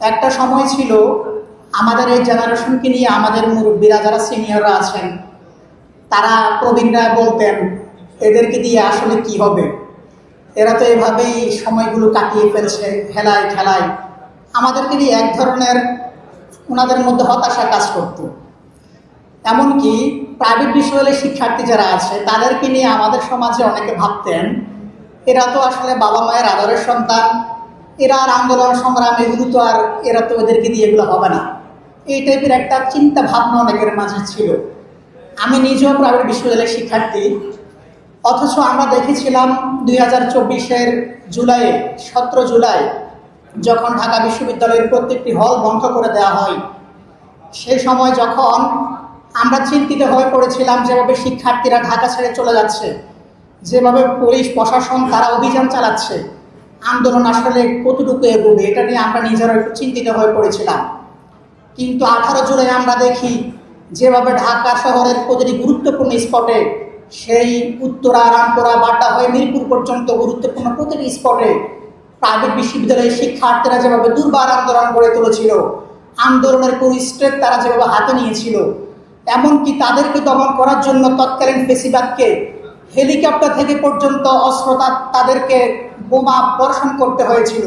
একটা সময় ছিল আমাদের এই জেনারেশনকে নিয়ে আমাদের মুরব্বীরা যারা সিনিয়ররা আছেন তারা প্রবীণরা বলতেন এদেরকে দিয়ে আসলে কি হবে, এরা তো এভাবেই সময়গুলো কাটিয়ে ফেলছে খেলায় খেলায়। আমাদেরকে নিয়ে এক ধরনের ওনাদের মধ্যে হতাশা কাজ করত। এমনকি প্রাইভেট বিশ্ববিদ্যালয়ের শিক্ষার্থী যারা আছে তাদেরকে নিয়ে আমাদের সমাজে অনেকে ভাবতেন এরা তো আসলে বাবা মায়ের আদরের সন্তান, এরা আর আন্দোলন সংগ্রাম এগুলো তো আর এরা তো এদেরকে দিয়ে এগুলো হবে না, এই টাইপের একটা চিন্তা ভাবনা অনেকের মাঝে ছিল। আমি নিজেও প্রাইভেট বিশ্ববিদ্যালয়ের শিক্ষার্থী, অথচ আমরা দেখেছিলাম 2024-এর জুলাইয়ে 17 জুলাই যখন ঢাকা বিশ্ববিদ্যালয়ের প্রত্যেকটি হল বন্ধ করে দেওয়া হয়, সেই সময় যখন আমরা চিন্তিত হয়ে পড়েছিলাম যেভাবে শিক্ষার্থীরা ঢাকা ছেড়ে চলে যাচ্ছে, যেভাবে পুলিশ প্রশাসন তারা অভিযান চালাচ্ছে, আন্দোলন আসলে কতটুকু এগোবে এটা নিয়ে আমরা নিজেরা একটু চিন্তিত হয়ে পড়েছিলাম। কিন্তু 18 জুলাই আমরা দেখি যেভাবে ঢাকা শহরের প্রতিটি গুরুত্বপূর্ণ স্পটে, সেই উত্তরা, রামপুরা, বাড্ডা হয়ে মিরপুর পর্যন্ত গুরুত্বপূর্ণ প্রতিটি স্পটে প্রাইভেট বিশ্ববিদ্যালয়ের শিক্ষার্থীরা যেভাবে দুর্বার আন্দোলন গড়ে তুলেছিল, আন্দোলনের কোন স্টেপ তারা যেভাবে হাতে নিয়েছিল, এমনকি তাদেরকে দমন করার জন্য তৎকালীন ফেসিবাদকে হেলিকপ্টার থেকে পর্যন্ত অস্ত্র তাদেরকে বোমা বর্ষণ করতে হয়েছিল।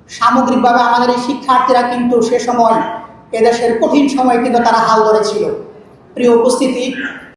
সামগ্রিকভাবে আমাদের এই শিক্ষার্থীরা কিন্তু সে সময় এদেশের কঠিন সময় কিন্তু তারা হাল ধরেছিল। প্রিয় উপস্থিতি,